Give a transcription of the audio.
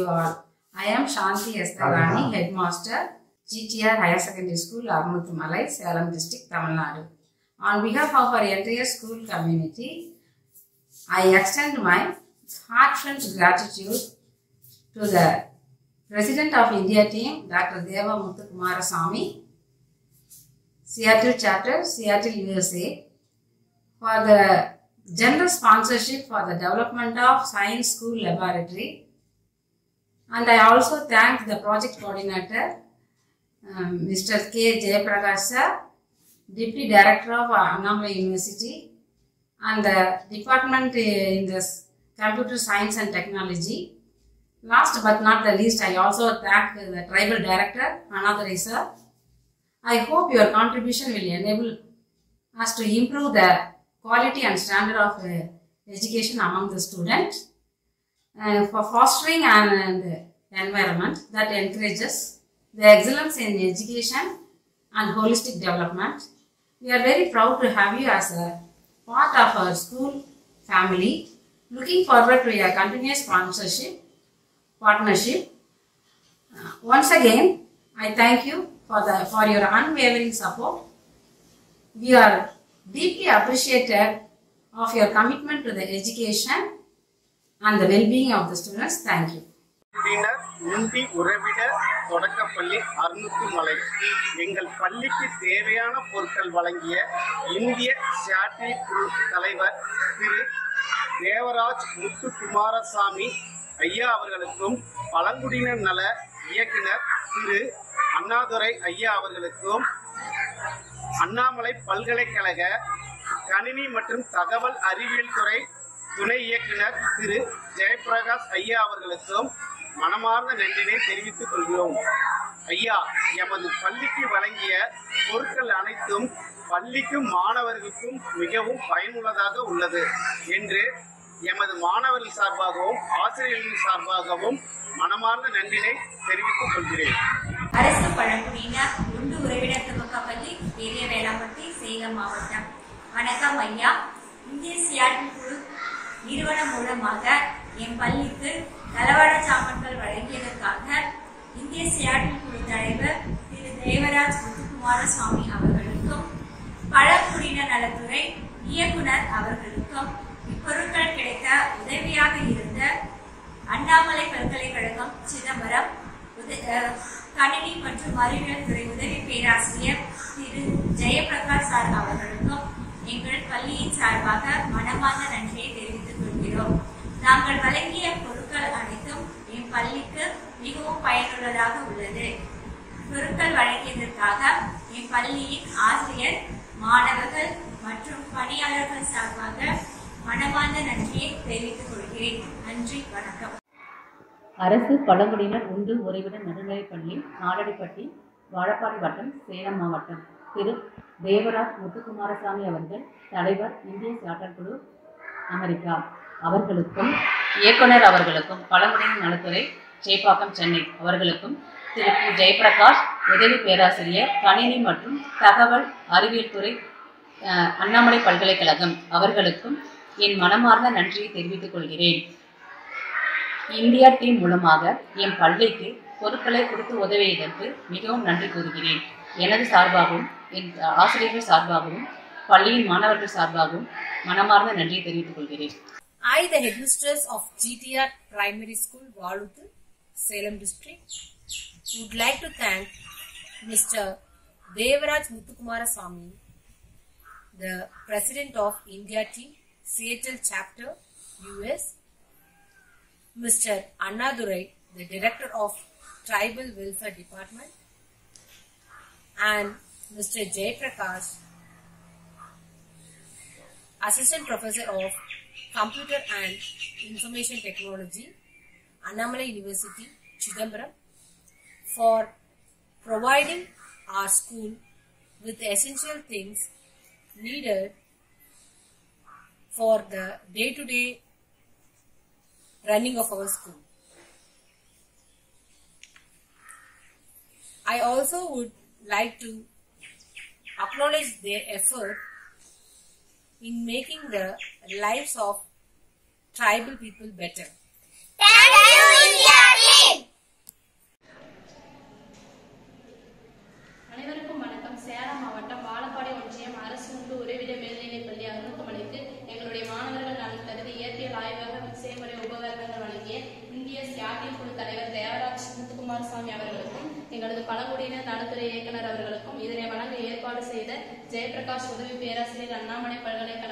you all. I am Shanti Estharani, Headmaster, GTR Higher Secondary School, Armuthumalai, Salem District, Tamil Nadu. On behalf of our entire school community, I extend my heartfelt gratitude to the President of India team, Dr. Deva Muthukumarasamy, Seattle Chapter, Seattle, USA, for the generous sponsorship for the development of Science School Laboratory. And I also thank the project coordinator, Mr. K. Jayaprakash sir, Deputy Director of Annamalai University, and the department in the Computer Science and Technology. Last but not the least, I also thank the Tribal Director, Annadurai sir. I hope your contribution will enable us to improve the quality and standard of education among the students, for fostering an environment that encourages the excellence in education and holistic development. We are very proud to have you as a part of our school family. Looking forward to your continuous partnership. Once again, I thank you for your unwavering support. We are deeply appreciative of your commitment to the education and the well-being of the students. Thank you. உண்டி உறவிட தொடக்கப்பள்ளி அருமுத்துமலை எங்கள் பள்ளிக்கு தேவையான பொருட்கள் வழங்கிய இந்திய ஷாட்டில் குழு தலைவர் திரு தேவராஜ் முத்துக்குமாரசாமி ஐயா அவர்களுக்கும் பழங்குடியினர் நல இயக்குனர் திரு அண்ணாதுரை ஐயா அவர்களுக்கும் அண்ணாமலை பல்கலைக்கழக கணினி மற்றும் தகவல் அறிவியல் துறை துணை இயக்குனர் திரு ஜெயபிரகாஷ் ஐயா அவர்களுக்கும் மனமார்ந்த நன்றினை தெரிவித்துக் கொள்கிறோம். ஐயா, எமது பள்ளிக்கு வழங்கிய பொருட்கள் அனைத்தும் பள்ளிக்கும் மாணவர்களுக்கும் மிகவும் பயனுள்ளதாக உள்ளது என்று எமது மாணவர்கள் சார்பாகவும் ஆசிரியர்கள் சார்பாகவும் மனமார்ந்த நன்றினை தெரிவித்துக் கொள்கிறேன். அரசு பழங்குடியினர் உண்டு உறவினர் துவக்கப்பள்ளி, பெரிய வேளாம்பட்டி, சேலம் மாவட்டம். வணக்கம் ஐயா. இந்திய சியாட்டில் குழு நிறுவனம் மூலமாக என் பள்ளிக்கு நலவாட சாமான்கள் வழங்கியதற்காக இந்திய சியாட்டில் குழு தலைவர் திரு தேவராஜ் முத்துக்குமாரசாமி அவர்களுக்கும் பழங்குடியினர் நலத்துறை இயக்குனர் அவர்களுக்கும் இப்பொருட்கள் கிடைக்க உதவியாக இருந்த அண்ணாமலை பல்கலைக்கழகம் சிதம்பரம் கணினி மற்றும் அறிவியல் துறை உதவி பேராசிரியர் திரு ஜெயபிரகாஷ் சார் அவர்களுக்கும் எங்கள் பள்ளியின் சார்பாக மனமார்ந்த நன்றியை தெரிவித்துக் கொள்கிறோம். நாங்கள் வழங்கிய பொருட்கள் அனைத்தும் என் பள்ளிக்கு மிகவும் பயனுள்ளதாக உள்ளது. பொருட்கள் வழங்கியதற்காக என் பள்ளியின் ஆசிரியர், மாணவர்கள் மற்றும் பணியாளர்கள் சார்பாக மனமார்ந்த நன்றியை தெரிவித்துக் கொள்கிறேன். நன்றி, வணக்கம். அரசு பழங்குடியினர் உண்டு உறைவிட நடுநிலைப்பள்ளி, நாலடிப்பட்டி, வாழப்பாடி வட்டம், சேலம் மாவட்டம். திரு தேவராஜ் முத்துக்குமாரசாமி அவர்கள் தலைவர், இந்திய ஷாட்டில் குழு, அமெரிக்கா அவர்களுக்கும் இயக்குனர் அவர்களுக்கும் பழங்குடியினர் நலத்துறை, சேப்பாக்கம், சென்னை அவர்களுக்கும் திரு ஜெயபிரகாஷ் உதவி பேராசிரியர், கணினி மற்றும் தகவல் அறிவியல் துறை, அண்ணாமலை பல்கலைக்கழகம் அவர்களுக்கும் என் மனமார்ந்த நன்றியை தெரிவித்துக் கொள்கிறேன். இந்தியா டீம் மூலமாக என் பள்ளிக்கு பொருட்களை கொடுத்து உதவியதற்கு மிகவும் நன்றி கூறுகிறேன். எனது சார்பாகவும் என் ஆசிரியர்கள் சார்பாகவும் பள்ளியின் மாணவர்கள் சார்பாகவும் மனமார்ந்த நன்றியை தெரிவித்துக் கொள்கிறேன். I, the headmistress of GTR Primary School, Valuthu, Salem District, would like to thank Mr. Devaraj Muthukumarasamy, the President of India team, Seattle Chapter, US, Mr. Annadurai, the Director of Tribal Welfare Department, and Mr. Jayaprakash, Assistant Professor of Computer and Information Technology, Annamalai University, Chidambaram, for providing our school with the essential things needed for the day-to-day running of our school. I also would like to acknowledge their effort in making the lives of tribal people better. Thank you. அனைவருக்கும் வணக்கம். சேலம் மாவட்டம் வாழப்பாடி ஒன்றியம் அரசு உண்டு உறைவிட மேல்நிலைப்பள்ளி அருணுக்குமலைக்கு எங்களுடைய மாணவர்கள் நலன் கருதி இயற்பியல் ஆய்வக செய்முறை உபகரணங்கள் வழங்கிய இந்திய சியாட்டில் குழு தலைவர் தேவராஜ் முத்துக்குமாரசாமி அவர்களுக்கும் எங்களது பழங்குடியினர் நலத்துறை இயக்குனர் அவர்களுக்கும் இதனை வழங்க ஏற்பாடு செய்த ஜெயபிரகாஷ் உதவி பேராசிரியர் அண்ணாமலை பல்கலைக்கழக